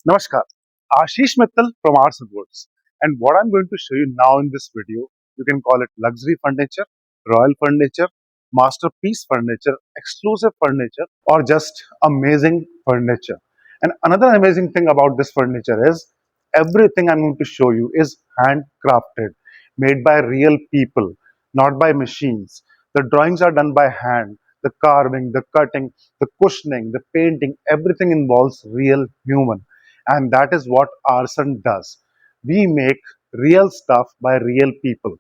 Namaskar, Ashish Mittal from Aarsun, and what I'm going to show you now in this video, you can call it luxury furniture, royal furniture, masterpiece furniture, exclusive furniture, or just amazing furniture. And another amazing thing about this furniture is everything I'm going to show you is handcrafted, made by real people, not by machines. The drawings are done by hand, the carving, the cutting, the cushioning, the painting, everything involves real human, and that is what Aarsun does. We make real stuff by real people,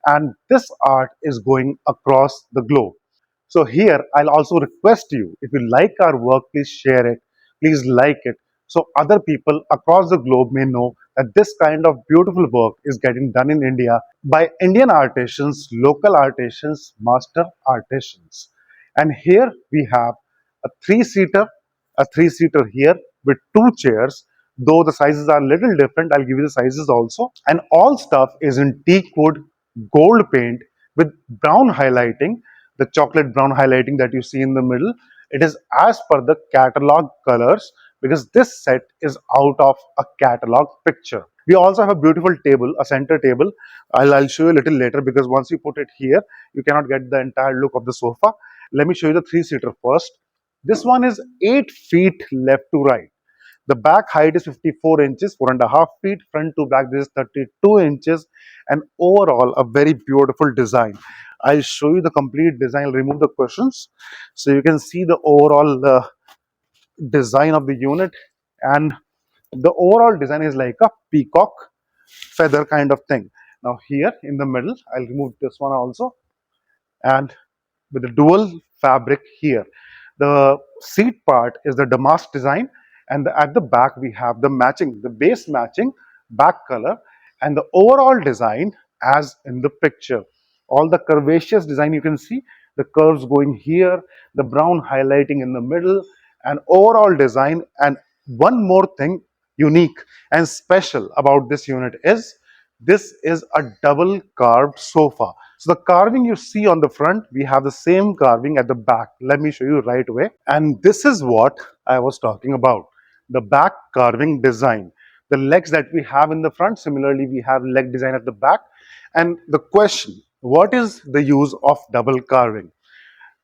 and this art is going across the globe. So here I'll also request you, if you like our work, please share it, please like it, so other people across the globe may know that this kind of beautiful work is getting done in India by Indian artisans, local artisans, master artisans. And here we have a three-seater, a three-seater here with two chairs. Though the sizes are a little different, I'll give you the sizes also. And all stuff is in teak wood, gold paint with brown highlighting, the chocolate brown highlighting that you see in the middle. It is as per the catalog colors because this set is out of a catalog picture. We also have a beautiful table, a center table. I'll show you a little later because once you put it here, you cannot get the entire look of the sofa. Let me show you the three-seater first. This one is 8 feet left to right. The back height is 54 inches, 4.5 feet. Front to back, this is 32 inches. And overall, a very beautiful design. I'll show you the complete design. I'll remove the cushions so you can see the overall design of the unit. And the overall design is like a peacock feather kind of thing. Now here in the middle, I'll remove this one also. And with the dual fabric here. The seat part is the damask design, and at the back we have the matching, the base matching back color, and the overall design as in the picture. All the curvaceous design you can see, the curves going here, the brown highlighting in the middle, and overall design. And one more thing unique and special about this unit is this is a double carved sofa. So the carving you see on the front, we have the same carving at the back. Let me show you right away. And this is what I was talking about. The back carving design. The legs that we have in the front, similarly we have leg design at the back. And the question, what is the use of double carving?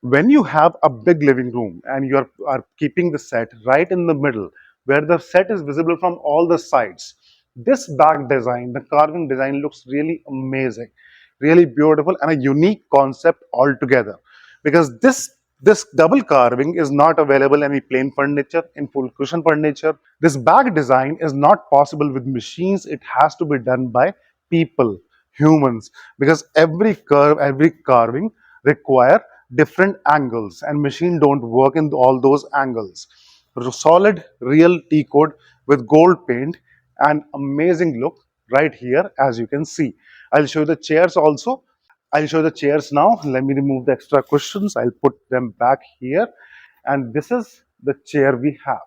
When you have a big living room and you are keeping the set right in the middle where the set is visible from all the sides, this back design, the carving design, looks really amazing, really beautiful, and a unique concept altogether, because this double carving is not available in any plain furniture, in full cushion furniture. This back design is not possible with machines. It has to be done by people, humans, because every curve, every carving require different angles, and machine don't work in all those angles. Solid real teak wood with gold paint and amazing look right here, as you can see. I'll show you the chairs also. I'll show the chairs now. Let me remove the extra cushions. I'll put them back here, and this is the chair we have.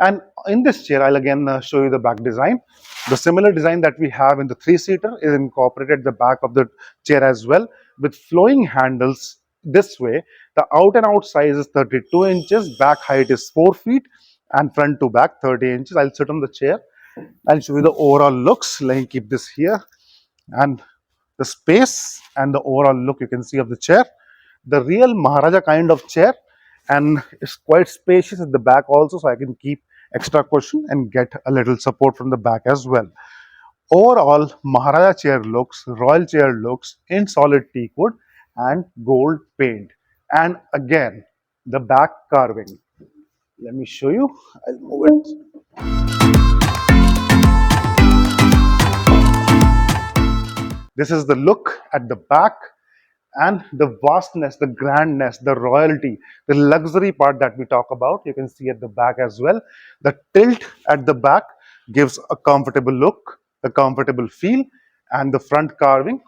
And in this chair, I'll again show you the back design. The similar design that we have in the three-seater is incorporated at the back of the chair as well, with flowing handles this way. The out and out size is 32 inches, back height is 4 feet, and front to back 30 inches. I'll sit on the chair. I'll show you the overall looks. Let me keep this here. And the space and the overall look you can see of the chair. The real Maharaja kind of chair, and it's quite spacious at the back also, so I can keep extra cushion and get a little support from the back as well. Overall, Maharaja chair looks, royal chair looks in solid teak wood and gold paint. And again, the back carving. Let me show you. I'll move it. This is the look at the back, and the vastness, the grandness, the royalty, the luxury part that we talk about, you can see at the back as well. The tilt at the back gives a comfortable look, a comfortable feel, and the front carving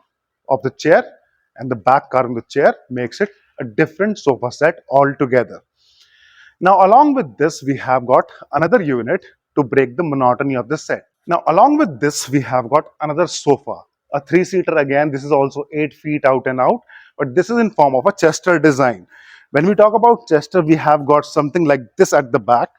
of the chair and the back carving of the chair makes it a different sofa set altogether. Now, along with this, we have got another unit to break the monotony of the set. Now, along with this, we have got another sofa, a three-seater again. This is also 8 feet out and out, but this is in form of a Chester design. When we talk about Chester, we have got something like this at the back,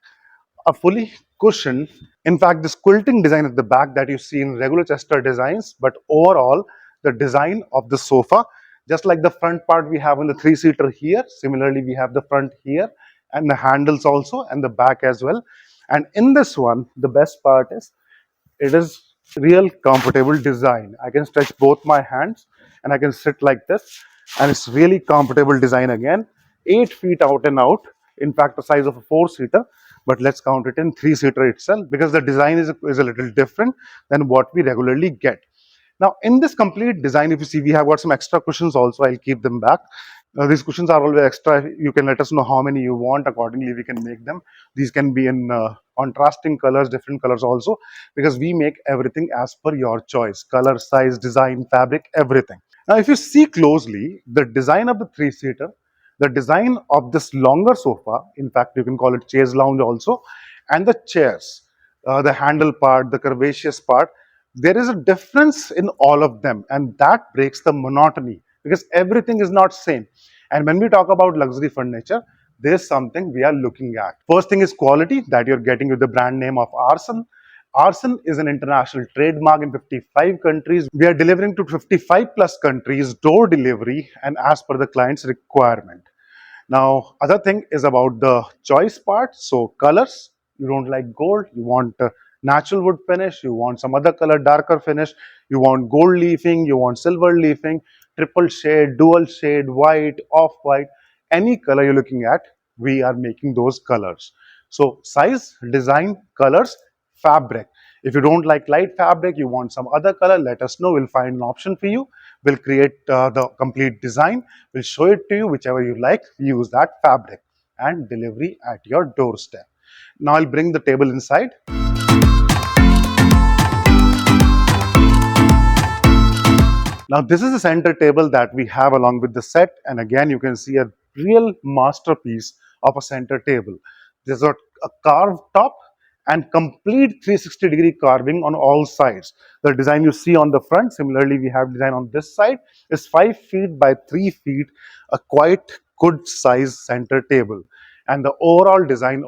a fully cushion. In fact, this quilting design at the back that you see in regular Chester designs, but overall, the design of the sofa, just like the front part we have on the three-seater here, similarly, we have the front here and the handles also and the back as well. And in this one, the best part is it is real comfortable design. I can stretch both my hands and I can sit like this, and it's really comfortable design again. 8 feet out and out. In fact, the size of a four-seater, but let's count it in three-seater itself because the design is a little different than what we regularly get. Now, in this complete design, if you see, we have got some extra cushions also. I'll keep them back. These cushions are always extra. You can let us know how many you want. Accordingly, we can make them. These can be in contrasting colors, different colors also, because we make everything as per your choice. Color, size, design, fabric, everything. Now, if you see closely, the design of the three-seater, the design of this longer sofa, in fact, you can call it chaise lounge also, and the chairs, the handle part, the curvaceous part, there is a difference in all of them, and that breaks the monotony because everything is not same. And when we talk about luxury furniture, there's something we are looking at. First thing is quality that you're getting with the brand name of Aarsun. Aarsun is an international trademark in 55 countries. We are delivering to 55 plus countries, door delivery, and as per the client's requirement. Now, other thing is about the choice part. So colors, you don't like gold, you want natural wood finish, you want some other color, darker finish, you want gold leafing, you want silver leafing, triple shade, dual shade, white, off white, any color you're looking at, we are making those colors. So size, design, colors, fabric. If you don't like light fabric, you want some other color, let us know. We'll find an option for you. We'll create the complete design. We'll show it to you, whichever you like. Use that fabric and delivery at your doorstep. Now I'll bring the table inside. Now this is the center table that we have along with the set, and again you can see a real masterpiece of a center table. There's got a carved top and complete 360-degree carving on all sides. The design you see on the front, similarly we have design on this side, is 5 feet by 3 feet, a quite good size center table. And the overall design,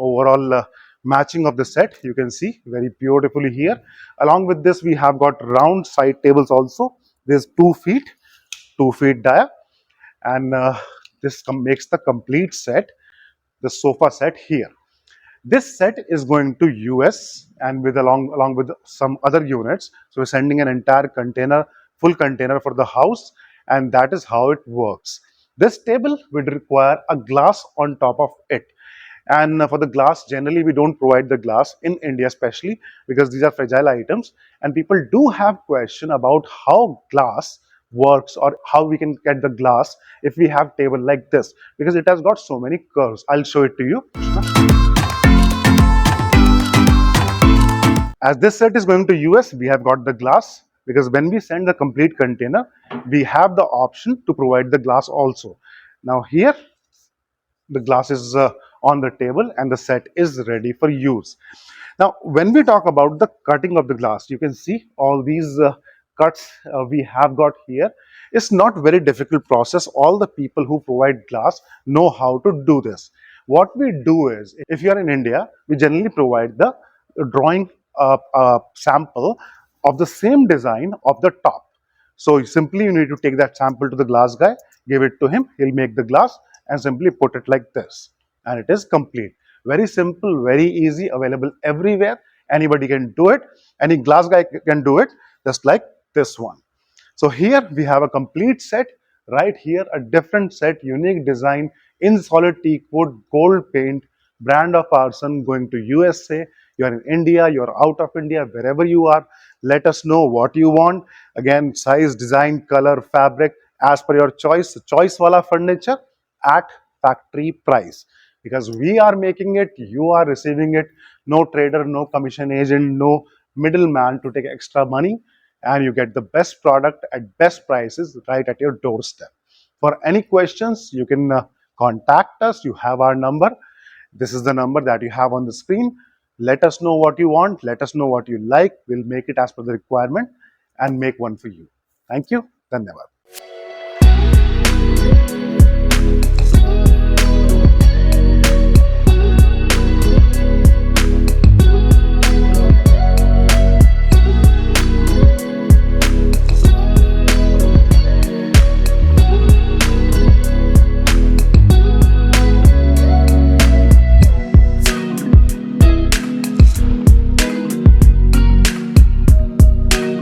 matching of the set, you can see very beautifully here. Along with this, we have got round side tables also. There's 2 feet dia, and this makes the complete set, the sofa set here. This set is going to US and with along with some other units. So we're sending an entire container, full container for the house, and that is how it works. This table would require a glass on top of it. And for the glass, generally we don't provide the glass in India, especially because these are fragile items. And people do have question about how glass works or how we can get the glass if we have table like this, because it has got so many curves. I'll show it to you. As this set is going to US, we have got the glass because when we send the complete container, we have the option to provide the glass also. Now here, the glass is on the table and the set is ready for use. Now, when we talk about the cutting of the glass, you can see all these cuts we have got here. It's not very difficult process. All the people who provide glass know how to do this. What we do is, if you are in India, we generally provide the drawing sample of the same design of the top. So simply you need to take that sample to the glass guy, give it to him, he'll make the glass and simply put it like this. And it is complete. Very simple, very easy, available everywhere. Anybody can do it. Any glass guy can do it, just like this one. So here we have a complete set. Right here, a different set, unique design in solid teak wood, gold paint, brand of Aarsun, going to USA. You are in India, you are out of India, wherever you are. Let us know what you want. Again, size, design, color, fabric, as per your choice. Choice wala furniture at factory price. Because we are making it, you are receiving it. No trader, no commission agent, no middleman to take extra money. And you get the best product at best prices right at your doorstep. For any questions, you can contact us. You have our number. This is the number that you have on the screen. Let us know what you want. Let us know what you like. We'll make it as per the requirement and make one for you. Thank you. Dhanyavad.